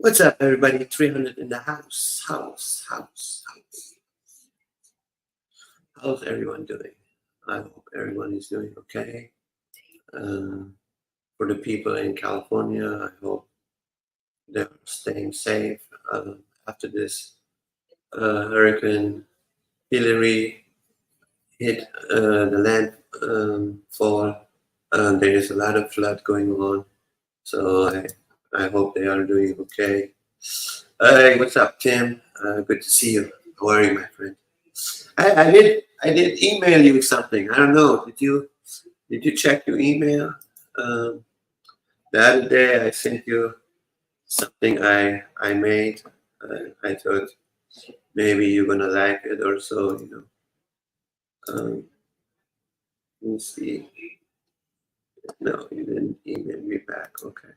What's up, everybody? 300 in the house. How's everyone doing? I hope everyone is doing okay. For the people in California, I hope they're staying safe after this Hurricane Hillary hit the land fall. There is a lot of flood going on, so I hope they are doing okay. Hey, what's up, Tim? Good to see you. How are you, my friend? I did email you something. I don't know. Did you check your email? Um, the other day I sent you something I made. I thought maybe you're gonna like it or so. Let me see. No, you didn't email me back. Okay.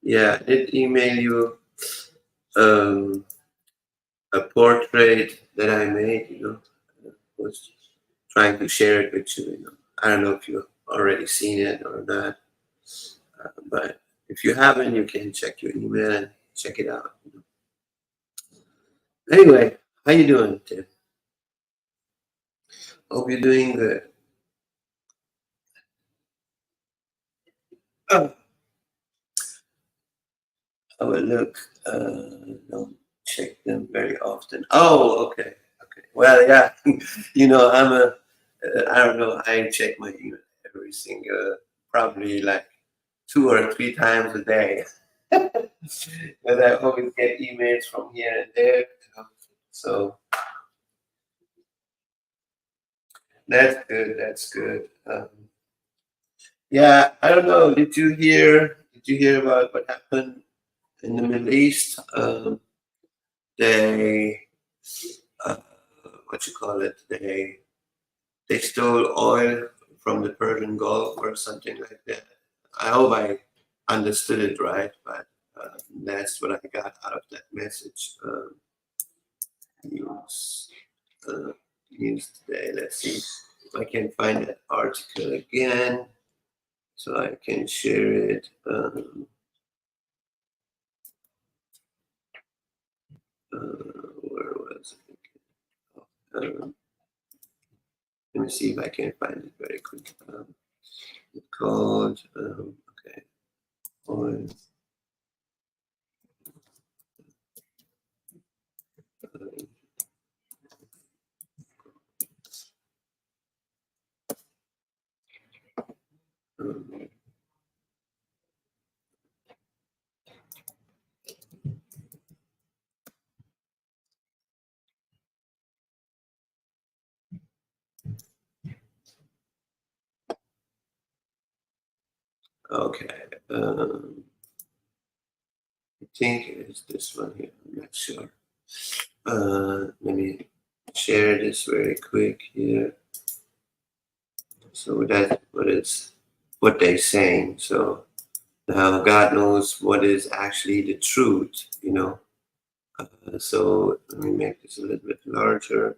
Yeah, I did email you um, a portrait that I made. Was trying to share it with you. I don't know if you've already seen it or not, but if you haven't, you can check your email and check it out. Anyway, how you doing, Tim? Hope you're doing good. Oh, I will look. Don't check them very often. Oh, okay, okay. Well, yeah, I'm a. I don't know. I check my email every single, probably like 2 or 3 times a day. But I always get emails from here and there. So that's good. That's good. Yeah, I don't know. Did you hear about what happened in the Middle East? They, uh, what you call it? They stole oil from the Persian Gulf or something like that. I hope I understood it right, but that's what I got out of that message. News, uh, news today. Let's see if I can find that article again so I can share it. Where was it? Let me see if I can find it very quick. It's called, okay, oil. Um, okay, I think it's this one here. I'm not sure. Let me share this very quick here. So that's what they're saying. So now God knows what is actually the truth. So let me make this a little bit larger.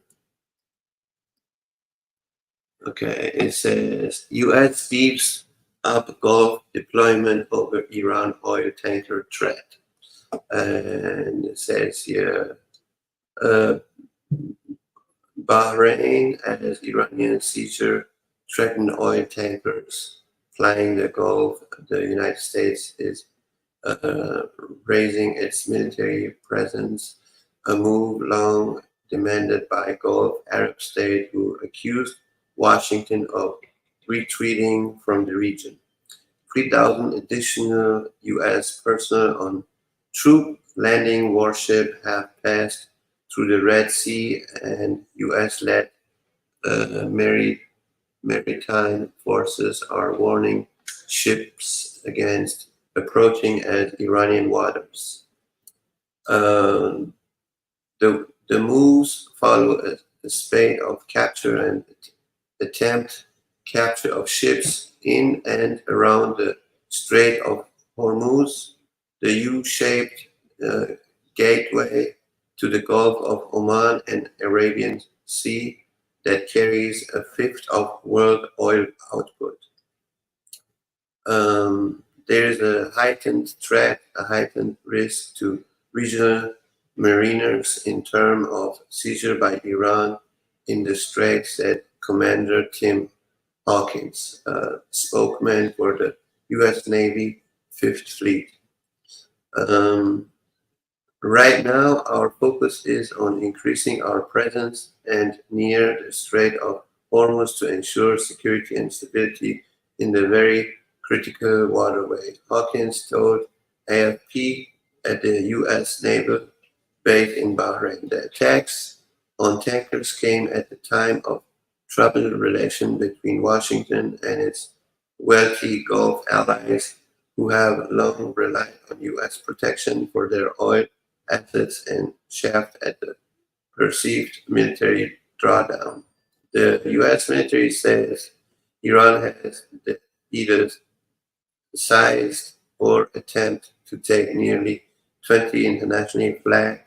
Okay, it says U.S. beefs up Gulf deployment over Iran oil tanker threat, and it says here uh, Bahrain as Iranian seizure threatened oil tankers flying the Gulf. The United States is uh, raising its military presence, a move long demanded by Gulf Arab states who accused Washington of retreating from the region. 3,000 additional U.S. personnel on troop landing warship have passed through the Red Sea, and U.S.-led maritime forces are warning ships against approaching at Iranian waters. Um, the moves follow a spate of capture and attempt capture of ships in and around the Strait of Hormuz, the U-shaped uh, gateway to the Gulf of Oman and Arabian Sea that carries a fifth of world oil output. there is a heightened threat, a heightened risk to regional mariners in terms of seizure by Iran in the Strait, said Commander Tim Hawkins, spokesman for the U.S. Navy Fifth Fleet. Um, right now, our focus is on increasing our presence and near the Strait of Hormuz to ensure security and stability in the very critical waterway. Hawkins told AFP at the U.S. naval base in Bahrain. The attacks on tankers came at the time of troubled relations between Washington and its wealthy Gulf allies who have long relied on U.S. protection for their oil assets and chafed at the perceived military drawdown. The U.S. military says Iran has either sized or attempt to take nearly 20 internationally flagged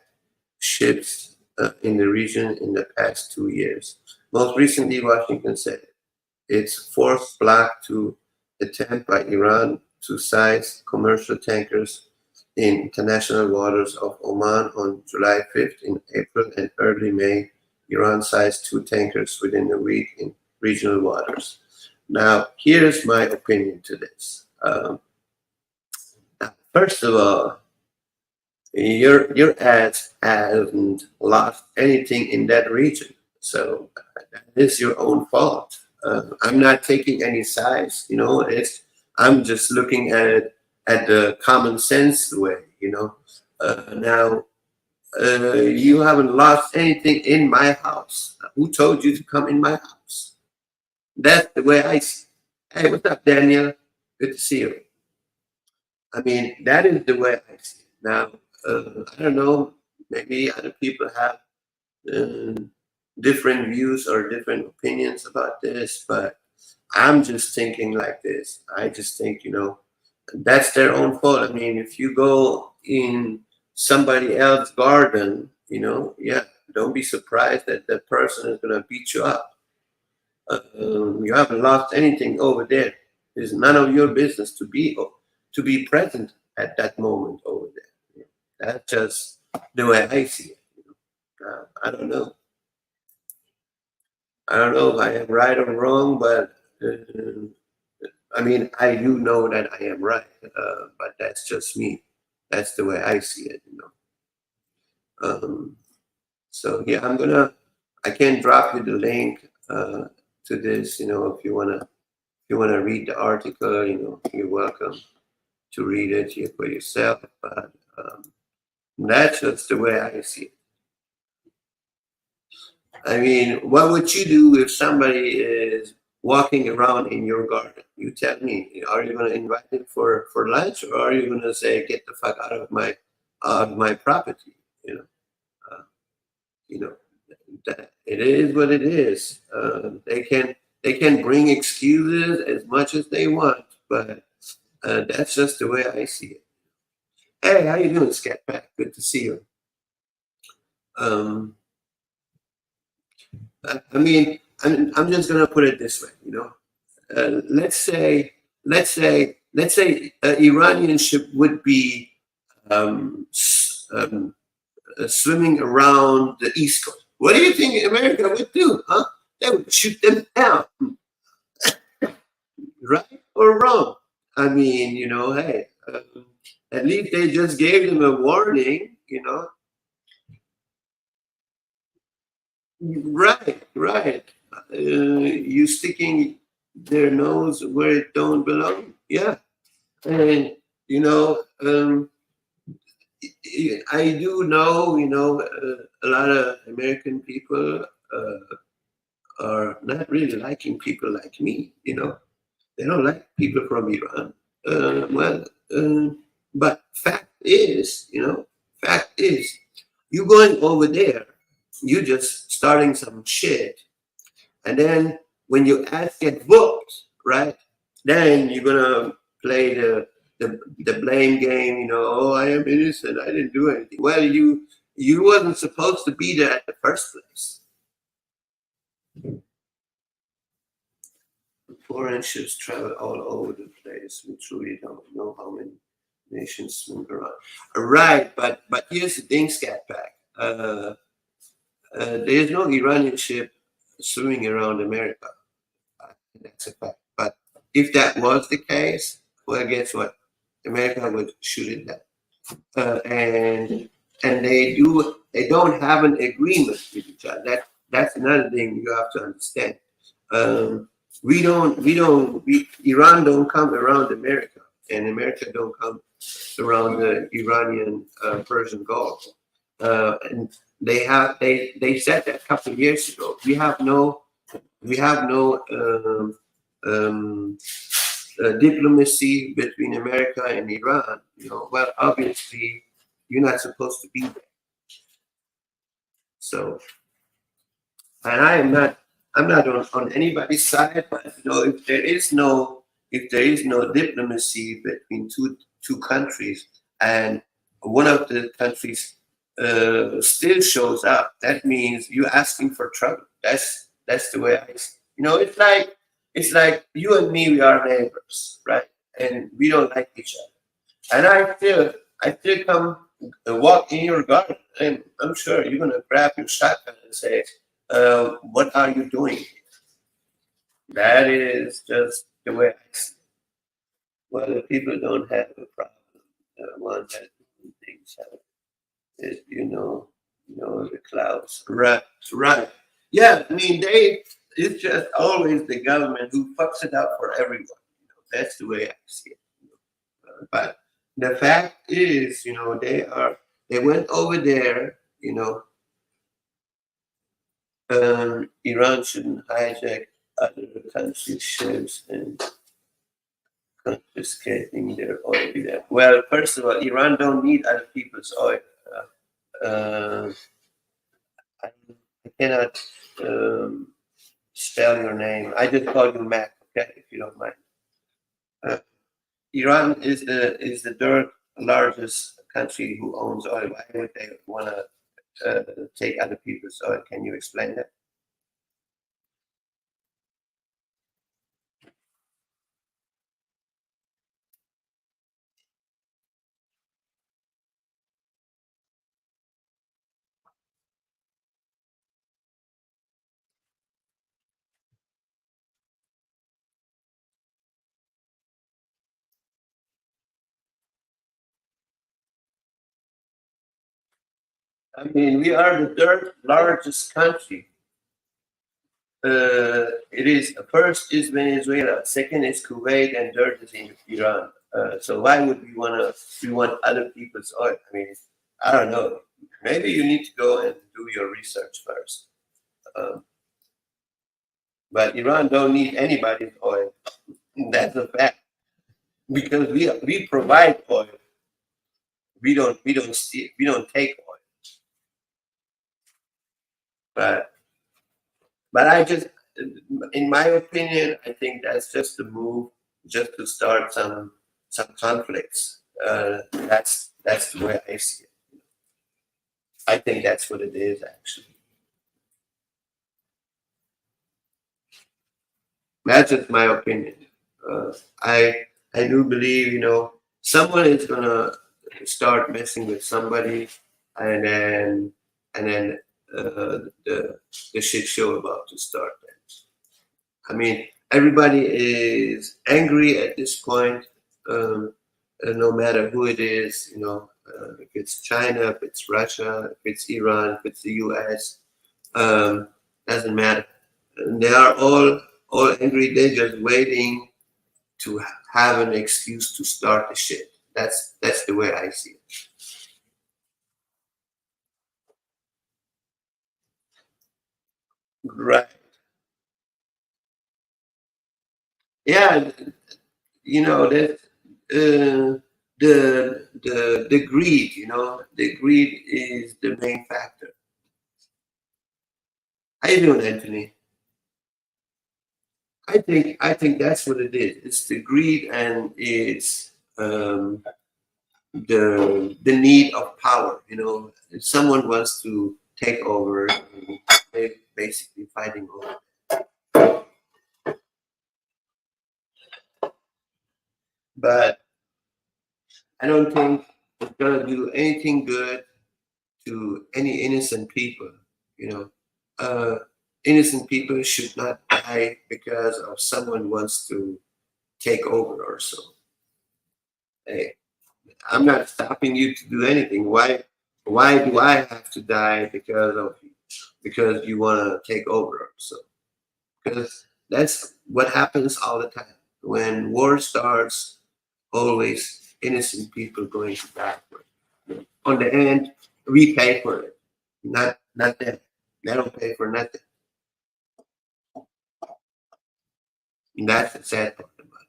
ships in the region in the past 2 years. Most recently, Washington said its fourth block to attempt by Iran to size commercial tankers in international waters of Oman on July 5th. In April and early May, Iran sized two tankers within a week in regional waters. Now, here's my opinion to this. First of all, your ads haven't lost anything in that region, so that is your own fault. I'm not taking any sides, I'm just looking at the common sense way, Now, you haven't lost anything in my house. Who told you to come in my house? That's the way I see it. Hey, what's up, Daniel? Good to see you. I mean, that is the way I see it. Now, I don't know, maybe other people have uh, different views or different opinions about this, but I'm just thinking like this. I just think, that's their own fault. I mean, if you go in somebody else's garden, yeah, don't be surprised that that person is going to beat you up. You haven't lost anything over there. It's none of your business to be present at that moment over there. That's just the way I see it. I don't know. I don't know if I am right or wrong, but I mean, I do know that I am right, but that's just me. That's the way I see it. Um, so yeah, I can drop you the link to this. If you wanna read the article, you're welcome to read it here for yourself. But that's just the way I see it. I mean, what would you do if somebody is walking around in your garden? You tell me. Are you going to invite them for lunch, or are you going to say, "Get the fuck out of my property"? Uh, you know, that it is what it is. They can bring excuses as much as they want, but that's just the way I see it. Hey, how you doing, Scatback? Good to see you. Um, I mean, I'm just gonna put it this way. Let's say Iranian ship would be um, swimming around the East Coast. What do you think America would do? Huh? They would shoot them down, right or wrong? I mean, hey, at least they just gave them a warning. Right, right. You sticking their nose where it don't belong. Yeah, and I do know. A lot of American people are not really liking people like me. They don't like people from Iran. Well, but fact is, you going over there, you just starting some shit. And then when your ass get booked, right? Then you're gonna play the blame game. Oh, I am innocent. I didn't do anything. Well, you wasn't supposed to be there at the first place. foreign ships travel all over the place. We truly don't know how many nations move around. Right, but here's the thing, Scat Pack. There is no Iranian ship swimming around America. That's a fact. But if that was the case, well, guess what? America would shoot it down. And they don't have an agreement with each other. That's another thing you have to understand. Um, Iran don't come around America, and America don't come around the Iranian Persian Gulf. And they said that a couple of years ago. We have no um, diplomacy between America and Iran. Well, obviously, you're not supposed to be there. So, and I'm not on anybody's side, but if there is no diplomacy between two countries, and one of the countries still shows up, that means you're asking for trouble. That's the way I see. It's like you and me, we are neighbors, right? And we don't like each other. And I still come walk in your garden, and I'm sure you're gonna grab your shotgun and say, "What are you doing?" That is just the way I see it. Well, the people don't have a problem. The one that things have is, the clouds. Right, right. Yeah, I mean, it's just always the government who fucks it up for everyone. That's the way I see it. But the fact is, they went over there. Iran shouldn't hijack other countries' ships and confiscating their oil. Well, first of all, Iran don't need other people's oil. Uh, I, I cannot spell your name. I just call you Mac, okay, if you don't mind. Uh, Iran is the third largest country who owns oil. Why would they want to take other people's oil? Can you explain that? I mean, we are the third largest country. It is first is Venezuela, second is Kuwait, and third is Iran. So why would we want other people's oil? I mean, I don't know. Maybe you need to go and do your research first. Um, but Iran don't need anybody's oil. That's a fact because we provide oil. We don't steal. We don't take oil. But I just, in my opinion, I think that's just a move, just to start some conflicts. That's the way I see it. I think that's what it is actually. That's just my opinion. Uh, I I do believe someone is gonna start messing with somebody, and then the shit show about to start. I mean, everybody is angry at this point, no matter who it is. If it's China, if it's Russia, if it's Iran, if it's the U.S. Um, doesn't matter. And they are all angry. They're just waiting to have an excuse to start the shit. That's the way I see it. Right. Yeah. That the greed. The greed is the main factor. How you doing, Anthony? I think that's what it is. It's the greed, and it's the need of power. If someone wants to take over, they're basically fighting over. don't think it's gonna do anything good to any innocent people. You know, innocent people should not die because of someone wants to take over or so. Hey, I'm not stopping you to do anything. Why do I have to die because you want to take over or so? Because that's what happens all the time. When war starts, always innocent people going to die for it. On the end, we pay for it, not them. They don't pay for nothing. And that's the sad part about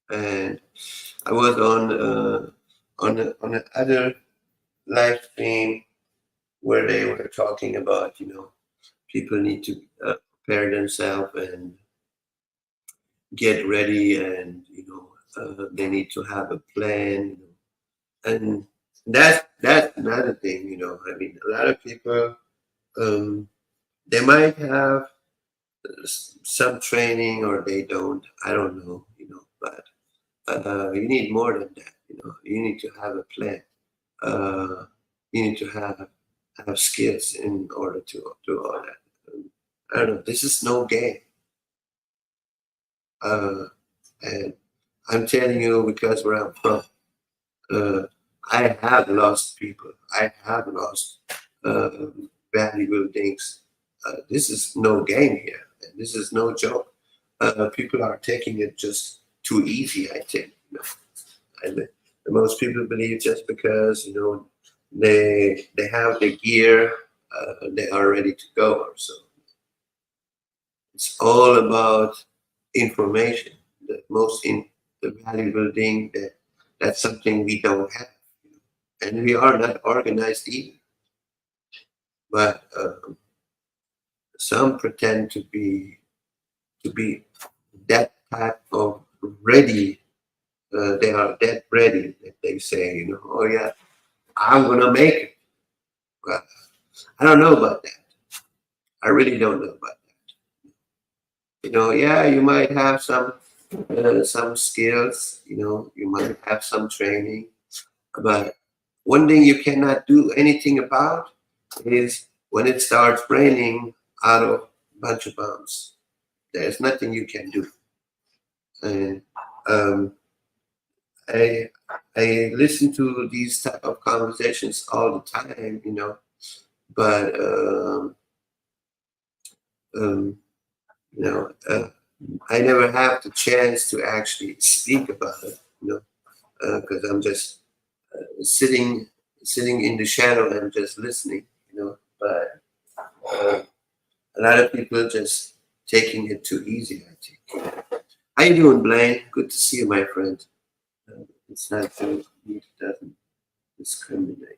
it. And I was on the other live stream where they were talking about, people need to prepare themselves and get ready, and they need to have a plan, and that's another thing. I mean, a lot of people, um, they might have some training or they don't. I don't know, but you need more than that. You need to have a plan. Uh, you need to have skills in order to do all that. I don't know. This is no game. Uh, and I'm telling you because where I'm from, uh, I have lost people. I have lost uh, valuable things. This is no game here. And this is no joke. People are taking it just too easy, I think. And most people believe just because they have the gear, they are ready to go. Or so it's all about information. The valuable thing that's something we don't have, and we are not organized either. But some pretend to be that type of ready. They are that ready that they say, oh yeah, I'm gonna make it. Well, I don't know about that. I really don't know about that. Yeah, you might have some skills. You might have some training, but one thing you cannot do anything about is when it starts raining out of a bunch of bombs. There's nothing you can do. And um, I I listen to these type of conversations all the time, but um, you know, I never have the chance to actually speak about it, because I'm just sitting sitting in the shadow and just listening, But uh, a lot of people just taking it too easy, I think. How you doing, Blaine? Good to see you, my friend. It's not so it doesn't discriminate.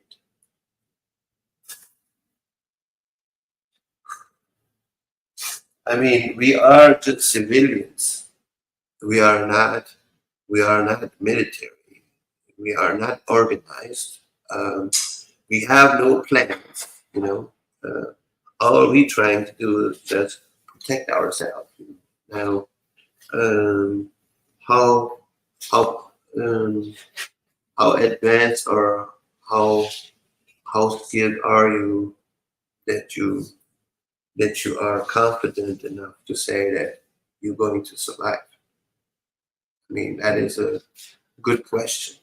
I mean, we are just civilians. We are not. We are not military. We are not organized. Um, we have no plans. Uh, all we trying to do is just protect ourselves. Now, um, how how um, how advanced or how how skilled are you that you that you are confident enough to say that you're going to survive? I mean, that is a good question.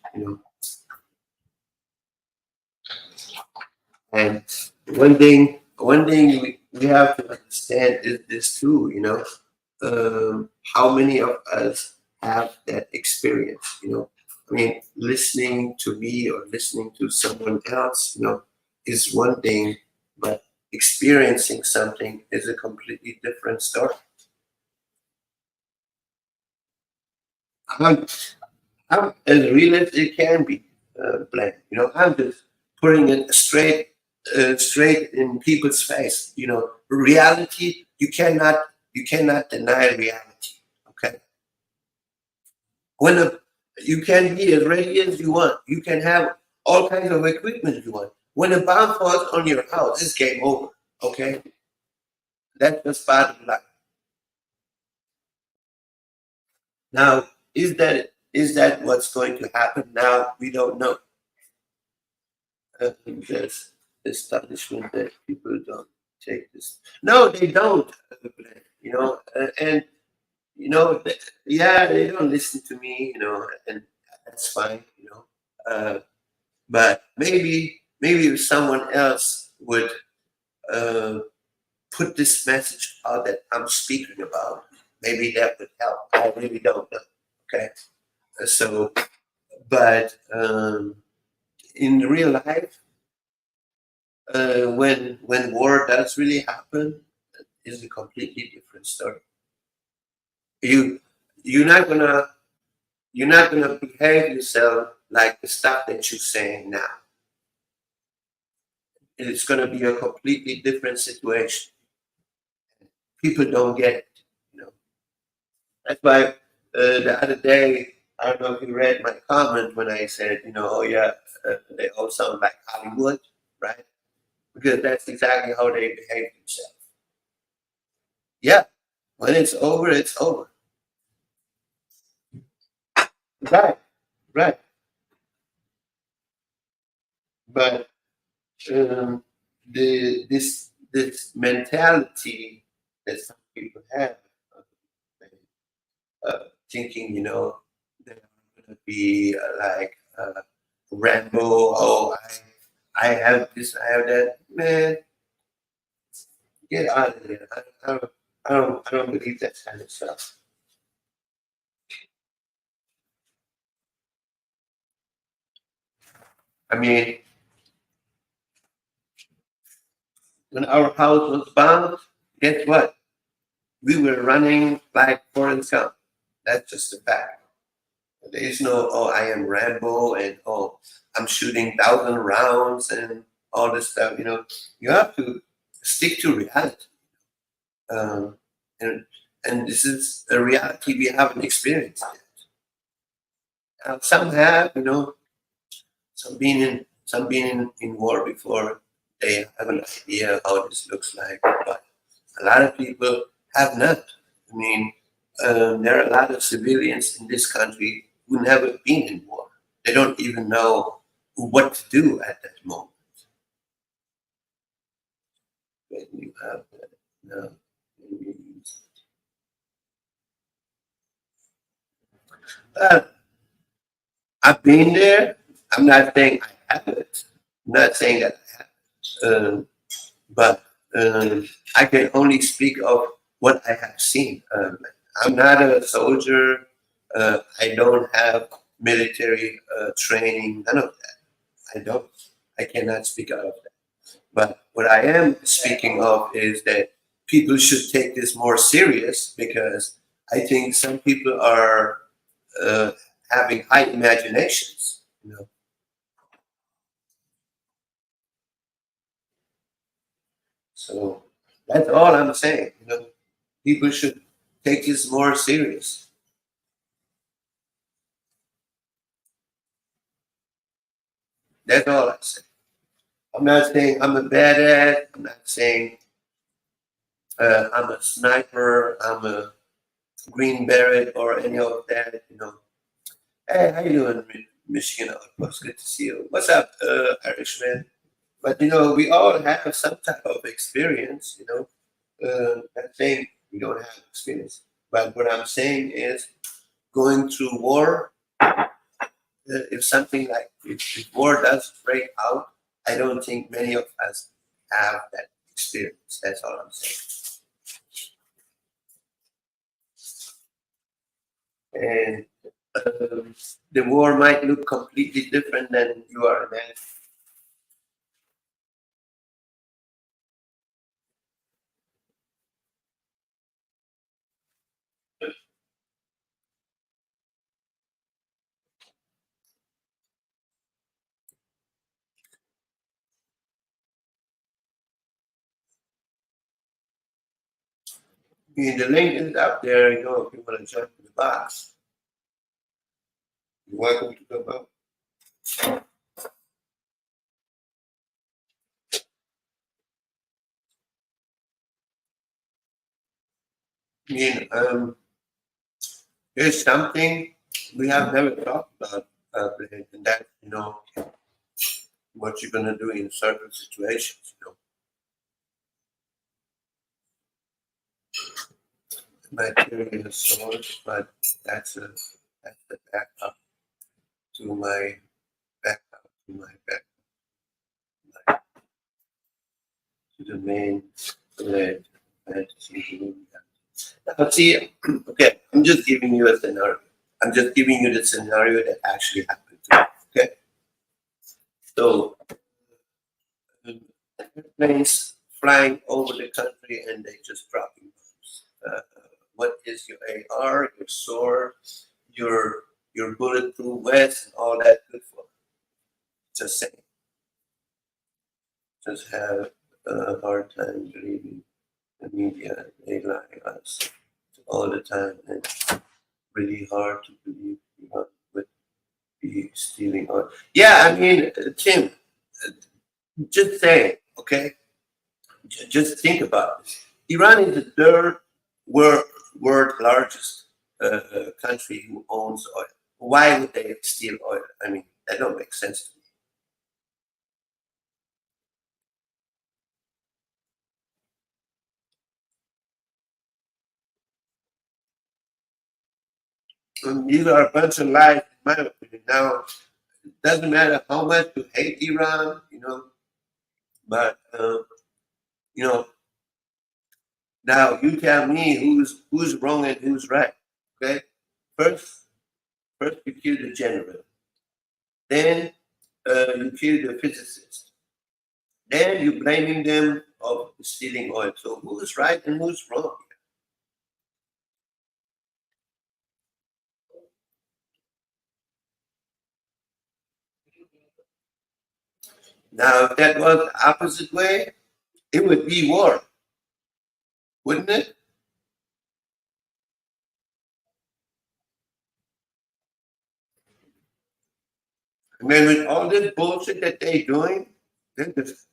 And one thing we have to understand is this too. How many of us have that experience? I mean, listening to me or listening to someone else, is one thing, but experiencing something is a completely different story. I'm, I'm as real as it can be, Blaine. I'm just putting it straight in people's face. Reality, you cannot deny reality. Okay, when you can be as ready as you want, you can have all kinds of equipment you want. When a bomb falls on your house, it's game over. Okay, that's just part of life. Now, is that is that what's going to happen now? We don't know. There's astonishment that people don't take this. No, they don't. You know, and you know, yeah, they don't listen to me. You know, and that's fine. You know, but maybe if someone else would uh, put this message out that I'm speaking about, maybe that would help. I really don't know. Okay, so but in real life, when war does really happen, is a completely different story. You you're not gonna you're not gonna behave yourself like the stuff that you're saying now. It's gonna be a completely different situation. People don't get it. You know, that's why the other day, I don't know if you read my comment when I said, you know, oh yeah, they all sound like Hollywood, right? Because that's exactly how they behave themselves. Yeah, when it's over, it's over. Right, right. But um, this mentality that some people have, thinking, you know, they're going to be like Rambo. Oh, I have this, I have that. Man, get out of there. I don't believe that kind of stuff. I mean, when our house was bombed, guess what? We were running like Forrest Gump. That's just a fact. There is no, oh, I am Rambo and oh, I'm shooting 1,000 rounds and all this stuff. You know, you have to stick to reality. Um, and and this is a reality we haven't experienced yet. Some have, you know, some been in war before. They have an idea how this looks like, but a lot of people have not. I mean, there are a lot of civilians in this country who never been in war. They don't even know what to do at that moment. When you have no, uh, I've been there. I'm not saying I haven't. I'm not saying that I have, but I can only speak of what I have seen. I'm not a soldier. I don't have military training. None of that. I don't. I cannot speak out of that. But what I am speaking of is that people should take this more serious because I think some people are uh, having high imaginations. You know, so that's all I'm saying. You know, people should take this more serious. That's all I say. I'm not saying I'm a badass. I'm not saying I'm a sniper. I'm a green beret or any of that. You know. Hey, how you doing, Michigan Outpost? Good to see you. What's up, Irishman? But you know, we all have some type of experience. You know, not saying we don't have experience, but what I'm saying is going through war. If something like if war does break out, I don't think many of us have that experience. That's all I'm saying. And um, the war might look completely different than you are imagining. I mean, the link is up there. You know, if you want to jump in the box, you're welcome to come up. I mean, there's something. we have never talked about blame, and that what you're gonna do in certain situations. Material source, but that's a that's the backup to my back to the main thread fantasy. Now, see, okay, I'm just giving you a scenario. I'm just giving you the scenario that actually happened to me. Okay, so um, airplanes flying over the country and they just dropping bombs. What is your AR, your sword, your bulletproof vest, and all that good for? Just saying. Just have a hard time believing the media. They lie us all the time, and really hard to believe would be stealing oil. Yeah, I mean, Tim, uh, just saying, okay? Just think about this. Iran is the third world, world largest country who owns oil. Why would they steal oil? I mean, that don't make sense to me. These are a bunch of lies, in my opinion. Now, it doesn't matter how much you hate Iran, but you know, now you tell me who's wrong and who's right. Okay, first, first you kill the general, then you kill the physicist, then you blaming them of stealing oil. So who's right and who's wrong? Now, if that was the opposite way, it would be war, wouldn't it? I mean, with all this bullshit that they're doing, they're just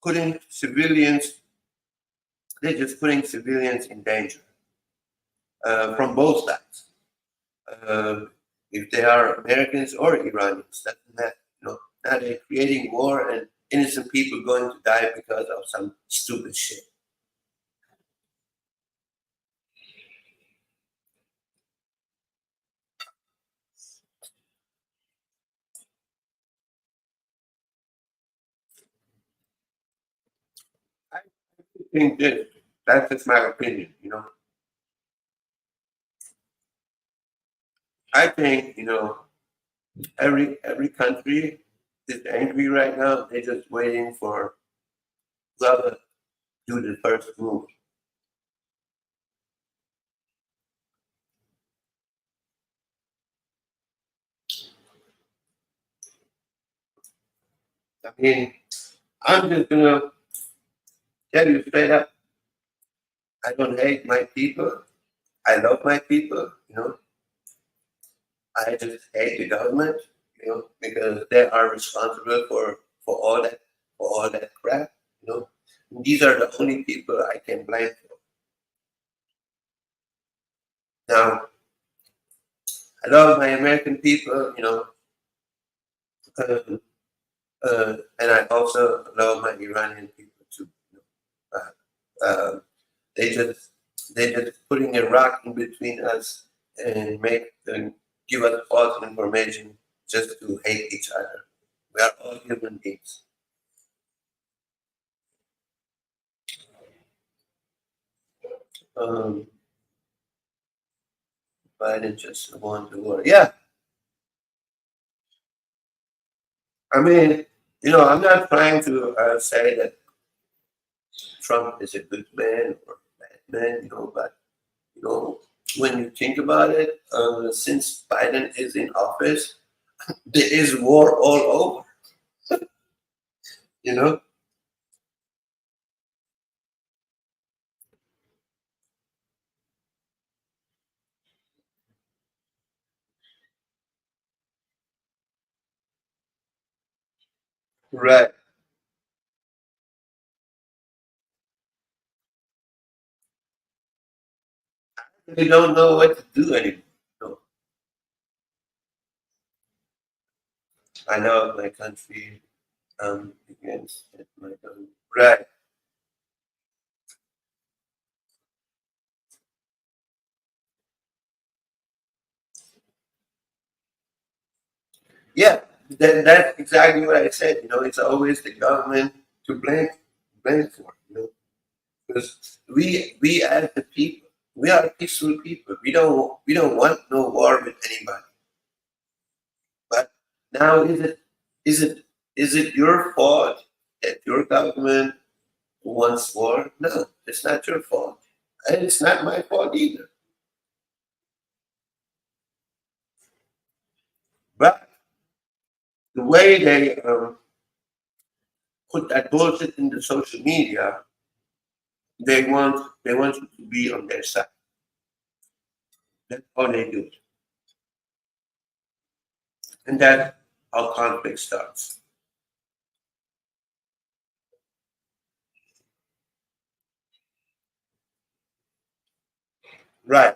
putting civilians, they're just putting civilians in danger from both sides. Uh, if they are Americans or Iranians, doesn't matter. Now they're creating war and innocent people going to die because of some stupid shit. I think this, that's just my opinion. I think every country is angry right now. They're just waiting for whoever do the first move. I mean, I'm just gonna tell you straight up. I don't hate my people. I love my people. I just hate the government. Because they are responsible for all that crap. You know, these are the only people I can blame for. Now, I love my American people. Uh, and I also love my Iranian people too. Uh, they just they just putting a rock in between us and give us false information just to hate each other. We are all human beings. Um, Biden just won the war. Yeah, I mean, I'm not trying to say that Trump is a good man or a bad man, but you know, when you think about it, since Biden is in office, there is war all over. You know, right? They don't know what to do anymore. I love my country against it, my own. Right. Yeah, that's exactly what I said. It's always the government to blame for. Because we as the people, we are peaceful people. We don't want no war with anybody. But now is it is it your fault that your government wants war? No, it's not your fault, and it's not my fault either. But the way they put that bullshit in the social media, they want you to be on their side. That's all they do, and that's how conflict starts. Right.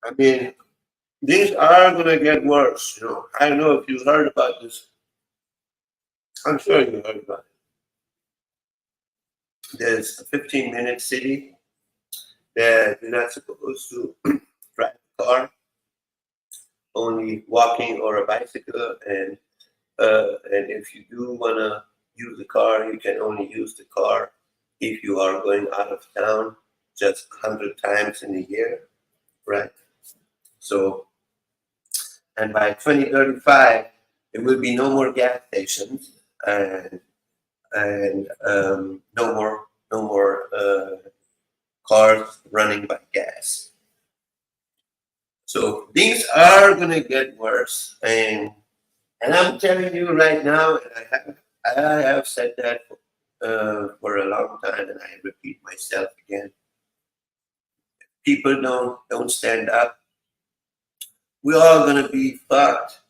I mean, things are gonna get worse. I don't know if you heard about this. I'm sure you heard about it. There's a 15-minute city that you're not supposed to drive a car, only walking or a bicycle, and if you do wanna use the car, you can only use the car if you are going out of town just 100 times in a year, right? So, and by 2035, there will be no more gas stations, and no more cars running by gas. So things are gonna get worse, and I'm telling you right now, and I have said that for a long time, and I repeat myself again. People don't stand up. We're all gonna be fucked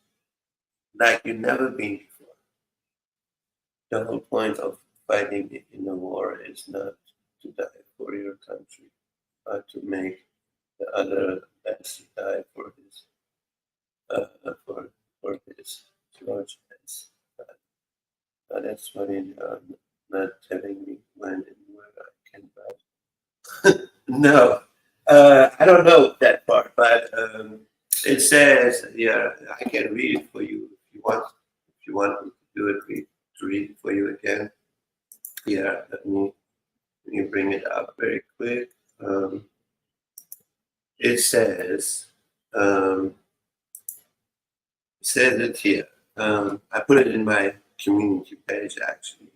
like you've never been before. The whole point of fighting in a war is not to die for your country, but to make the other best die for his George. That's funny. Not telling me when and where I can buy. No, I don't know that part, but it says, yeah, I can read it for you if you want. If you want me to do it, to read it for you again. Yeah, let me bring it up very quick. Um, it says, um, it says it here. I put it in my community page actually.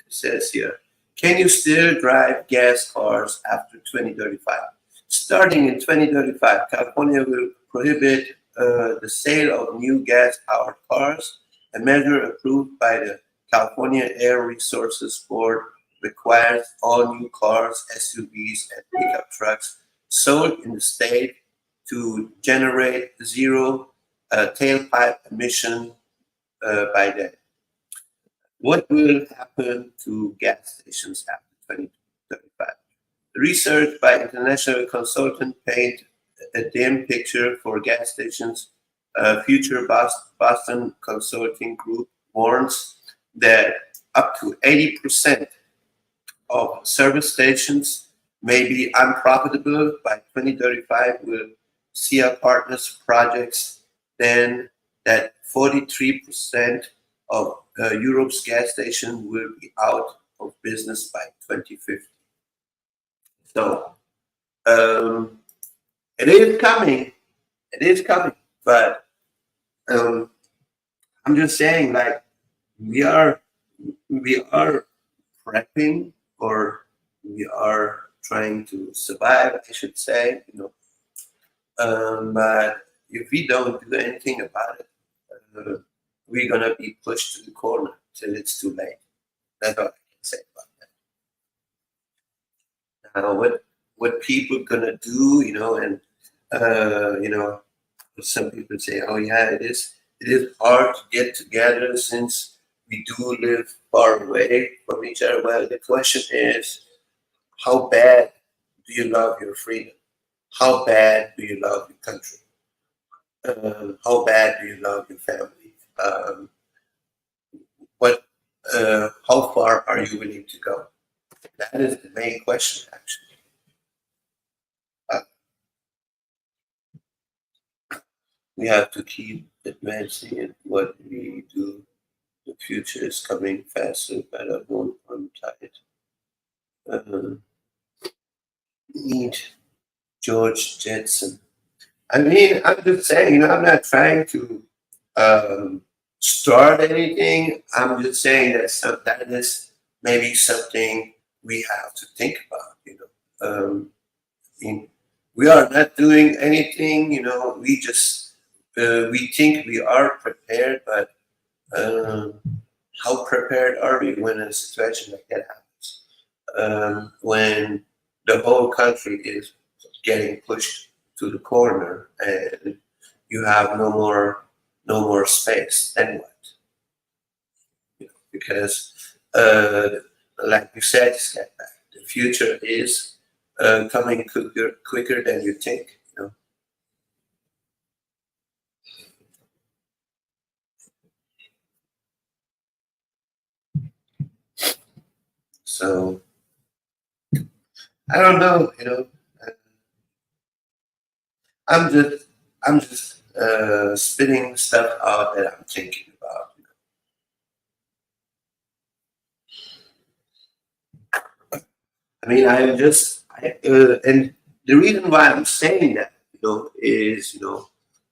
It says here, can you still drive gas cars after 2035? Starting in 2035, California will prohibit the sale of new gas-powered cars. A measure approved by the California Air Resources Board requires all new cars, SUVs, and pickup trucks sold in the state to generate zero tailpipe emission by then. What will happen to gas stations after 2035? Research by international consultant paint a dim picture for gas stations. Future Boston Consulting Group warns that up to 80% of service stations may be unprofitable by 2035 will see our partners projects then that 43% of Europe's gas stations will be out of business by 2050. So um, it is coming. It is coming. But um, I'm just saying, like we are, we are prepping, or we are trying to survive. I should say, but if we don't do anything about it, uh, we're gonna be pushed to the corner till it's too late. That's all I can say about that. Now, what people gonna do, and you know, some people say, "Oh yeah, it is hard to get together since we do live far away from each other." Well, the question is, how bad do you love your freedom? how bad do you love your country? How bad do you love your family? What, how far are you willing to go? That is the main question, actually. Uh, we have to keep advancing in what we do. The future is coming faster, better, more on tight. Uh, Meet George Jetson. I mean, I'm just saying, I'm not trying to um, start anything. I'm just saying that that is maybe something we have to think about. I mean, we are not doing anything, we just, we think we are prepared, but um, how prepared are we when a situation like that happens? When the whole country is getting pushed to the corner and you have no more space, then what? Because like you said, step back. The future is coming quicker than you think. So I don't know. I'm just spitting stuff out that I'm thinking about. I mean, and the reason why I'm saying that, is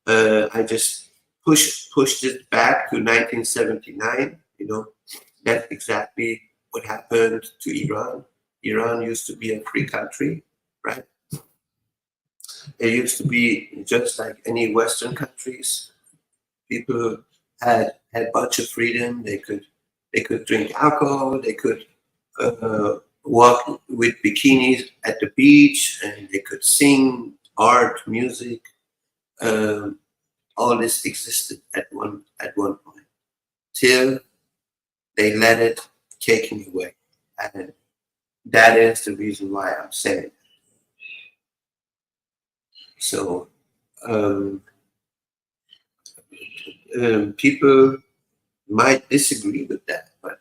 I just pushed it back to 1979. That's exactly what happened to Iran. Iran used to be a free country, right? It used to be just like any Western countries. People had a bunch of freedom. They could drink alcohol. They could walk with bikinis at the beach, and they could sing art, music. Um, all this existed at one point till they let it taken away, and that is the reason why I'm saying. So um, people might disagree with that, but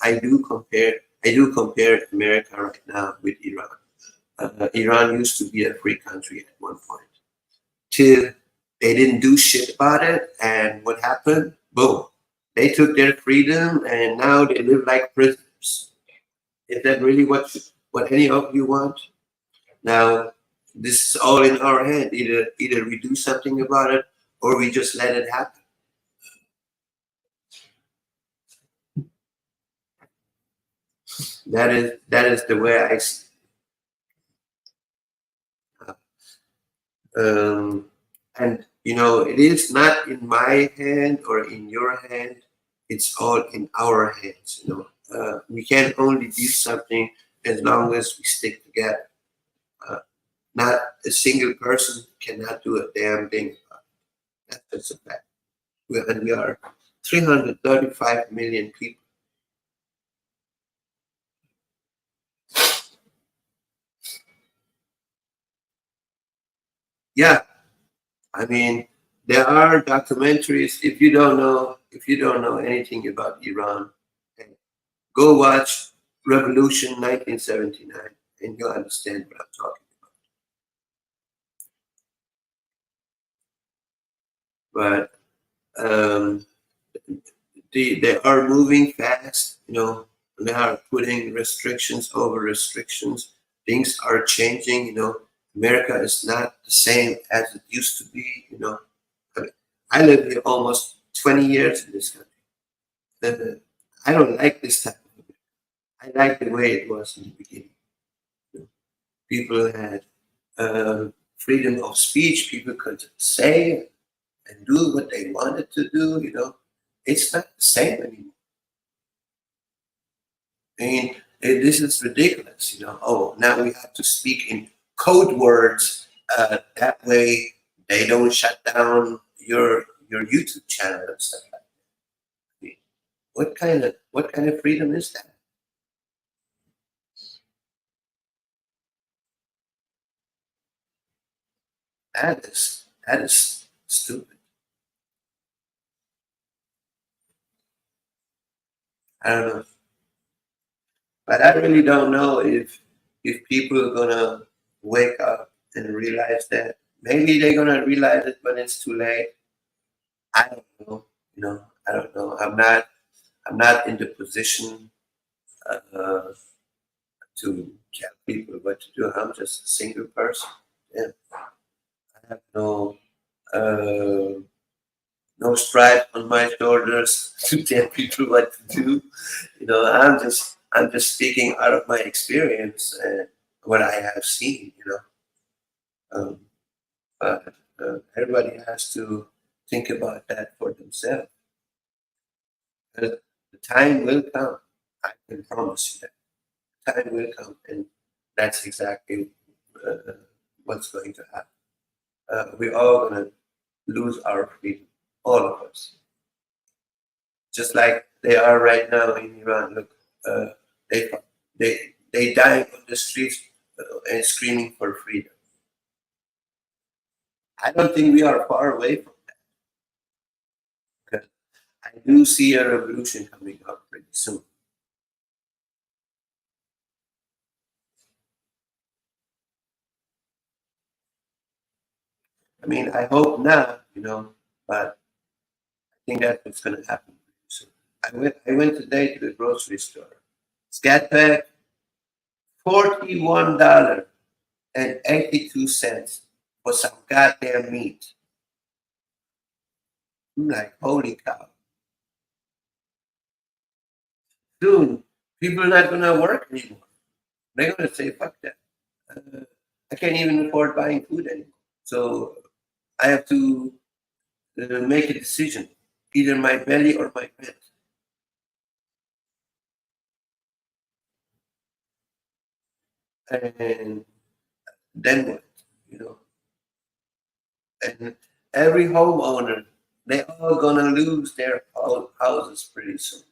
I do compare America right now with Iran. Iran used to be a free country at one point till they didn't do shit about it, and what happened? Boom! They took their freedom, and now they live like prisoners. Is that really what any of you want? Now, this is all in our hand. Either we do something about it, or we just let it happen. That is the way um, and it is not in my hand or in your hand. It's all in our hands. We can only do something as long as we stick together. Uh, Not a single person cannot do a damn thing. That's just a fact. And we are 335 million people. Yeah, I mean, there are documentaries. If you don't know anything about Iran, go watch Revolution 1979, and you'll understand what I'm talking about. But they are moving fast. They are putting restrictions over restrictions. Things are changing. America is not the same as it used to be. I, mean, I live here almost 20 years in this country. Uh, I don't like this type of America. I like the way it was in the beginning. You know, People had freedom of speech. People could say and do what they wanted to do. It's not the same anymore. I mean, this is ridiculous. Oh, now we have to speak in code words. That way, they don't shut down your YouTube channel and stuff like that. I mean, what kind of freedom is that? That is stupid. I don't know, but I really don't know if people are gonna wake up and realize that. Maybe they're gonna realize it when it's too late. I don't know. I don't know. I'm not in the position uh, to tell people what to do. I'm just a single person. Yeah, I have uh, no stripe on my shoulders to tell people what to do. I'm just speaking out of my experience and what I have seen. Um, but everybody has to think about that for themselves. The time will come. I can promise you that time will come, and that's exactly uh, what's going to happen. We're all going to lose our freedom, all of us, just like they are right now in Iran. Look, uh, they they dying on the streets and screaming for freedom. I don't think we are far away from that. I do see a revolution coming up pretty soon. I mean, I hope not, but I think that's what's going to happen pretty soon. I went today to the grocery store. Scat pack, $41.82 for some goddamn meat. I'm like, holy cow. Soon, people are not going to work anymore. They're going to say, fuck that. Uh, I can't even afford buying food anymore. So I have to make a decision, either my belly or my rent. And then what? You know, and every homeowner, they all gonna lose their houses pretty soon.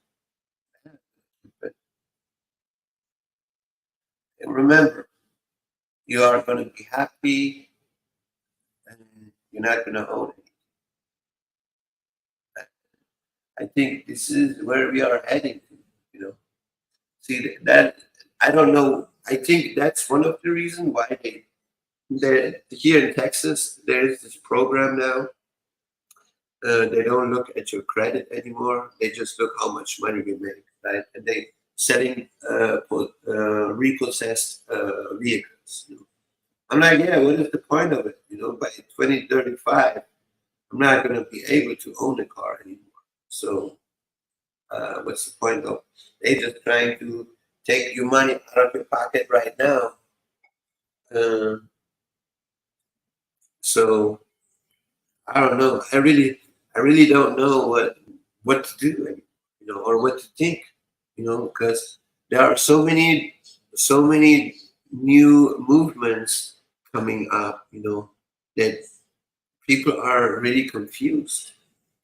But remember, you are gonna be happy, and you're not gonna own it. I think this is where we are heading to. You know, see that I don't know. I think that's one of the reasons why they here in Texas there is this program now. They don't look at your credit anymore. They just look how much money you make, right? And they selling repossessed vehicles. I'm like, yeah, what is the point of it? By 2035, I'm not going to be able to own a car anymore. So what's the point of? They just trying to take your money out of your pocket right now. Uh, so I don't know. I really don't know what to do, or what to think, because there are so many new movements coming up, that people are really confused.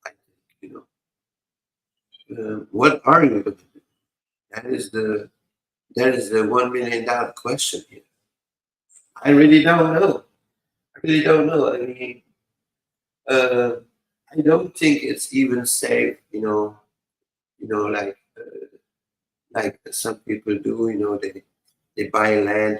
I think, what are you going to do? That is the $1 million question here. I really don't know. I really don't know. I mean, uh, I don't think it's even safe, like some people do. They buy land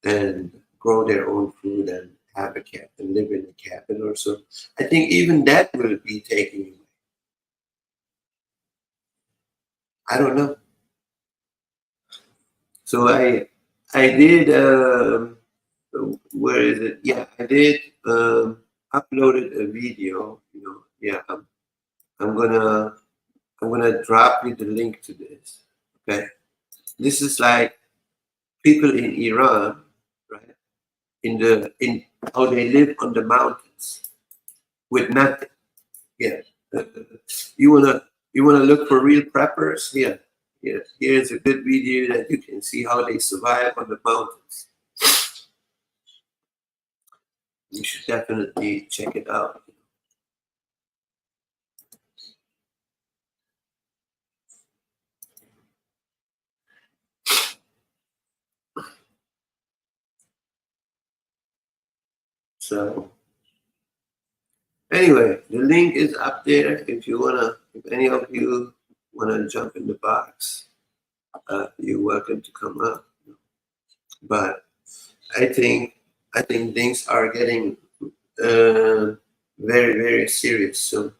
and grow their own food and have a cabin and live in a cabin or so. I think even that will be taken away. I don't know. So I did where is it? Yeah, I did uploaded a video. Yeah, I'm gonna drop you the link to this. Okay, this is like people in Iran, right? In how they live on the mountains with nothing. Yeah. You wanna look for real preppers? Yeah. Yeah. Here's a good video that you can see how they survive on the mountains. You should definitely check it out. So anyway, the link is up there if you wanna. If any of you wanna jump in the box, you're welcome to come up. But I think I think things are getting uh, very serious soon.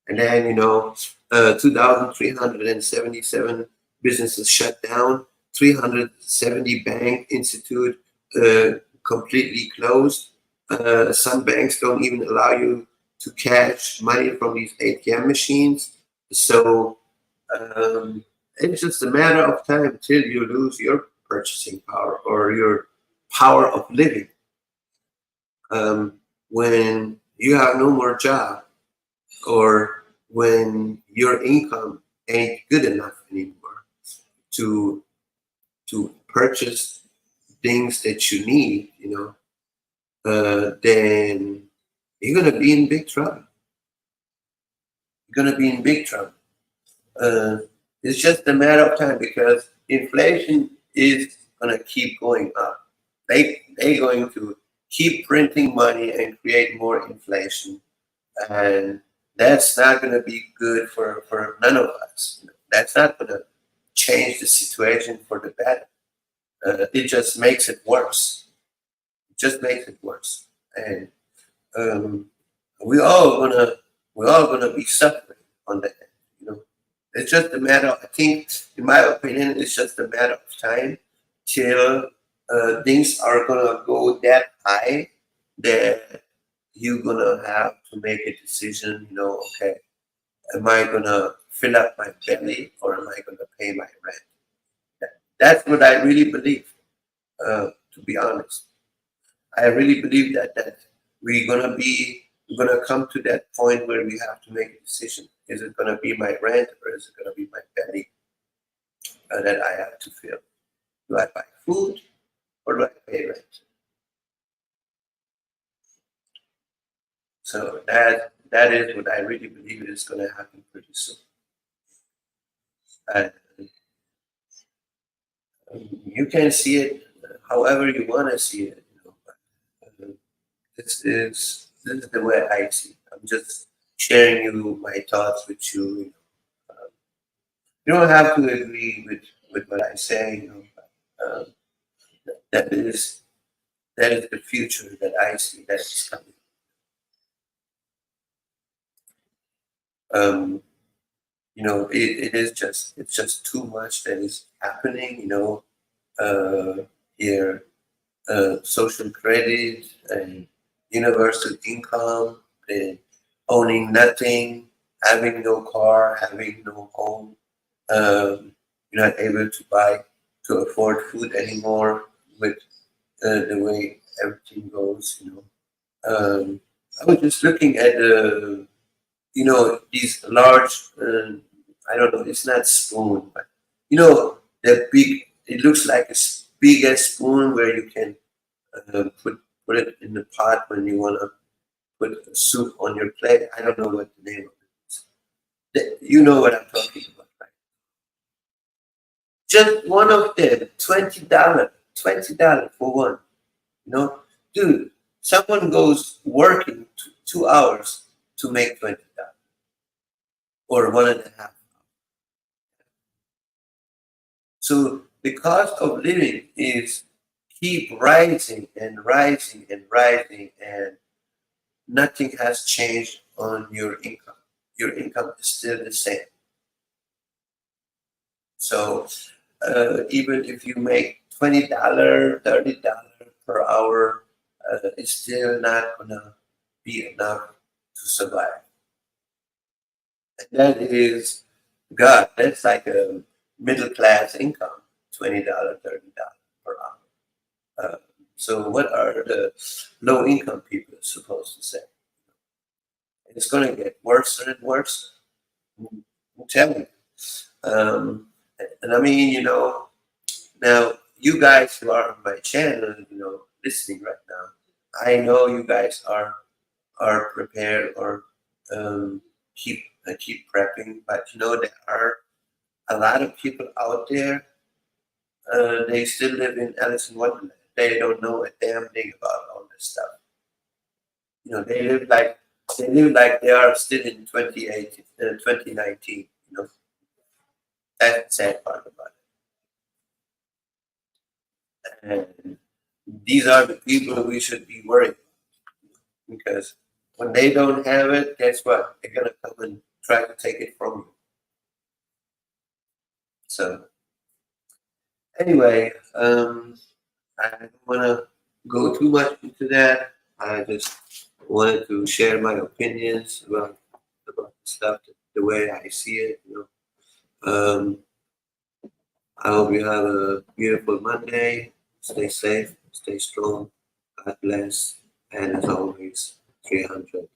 And then 2,377 businesses shut down, 370 bank institute uh, completely closed. Some banks don't even allow you to cash money from these ATM machines. So um, it's just a matter of time till you lose your purchasing power or your power of living. When you have no more job or when your income ain't good enough anymore to purchase things that you need, then you're gonna be in big trouble. You're gonna be in big trouble. Uh, it's just a matter of time because inflation is gonna keep going up. They're going to keep printing money and create more inflation, and that's not going to be good for none of us. That's not going to change the situation for the better. It just makes it worse. It just makes it worse, and um, we all gonna we're all gonna be suffering on that. You know, it's just a matter. I think, in my opinion, it's just a matter of time till things are gonna go that high that you're gonna have to make a decision. Okay, am I gonna fill up my belly or am I gonna pay my rent? That's what I really believe. To be honest, I really believe that we're gonna come to that point where we have to make a decision. Is it gonna be my rent or is it gonna be my belly that I have to fill? Do I buy food or do I pay rent? So that is what I really believe is gonna happen pretty soon. And you can see it however you want to see it. But, this is the way I see it. I'm just sharing you my thoughts with you. You don't have to agree with what I say. But, that is the future that I see that is coming. Um, it's just too much that is happening. Uh, here social credit and universal income and owning nothing, having no car, having no home. You're not able to afford food anymore with the way everything goes. I was just looking at these large. I don't know. It's not spoon, but the big. It looks like a big as spoon where you can put it in the pot when you want to put soup on your plate. I don't know what the name of it is. You know what I'm talking about, right? Just one of them, $20, $20 for one. Dude, someone goes working 2 hours to make $20 or 1.5. So the cost of living is keep rising and rising and rising, and nothing has changed on your income. Your income is still the same. So even if you make $20, $30 per hour, it's still not gonna be enough to survive. And that is God. That's like a middle class income, $20, $30 per hour. Uh, so what are the low income people supposed to say? It's gonna get worse and worse. I'm telling you. Um, and I mean, now you guys who are on my channel, listening right now, I know you guys are prepared or um, keep prepping, but there are a lot of people out there. They still live in Alice in Wonderland. They don't know a damn thing about all they live like they are still in 2018, 2019. That's the sad part about it. And these are the people we should be worried about, because when they don't have it, guess what? They're gonna come and try to take it from you. So anyway, I don't want to go too much into that. I just wanted to share my opinions about stuff the way I see it. I hope you have a beautiful Monday. Stay safe, stay strong. God bless, and as always, 300.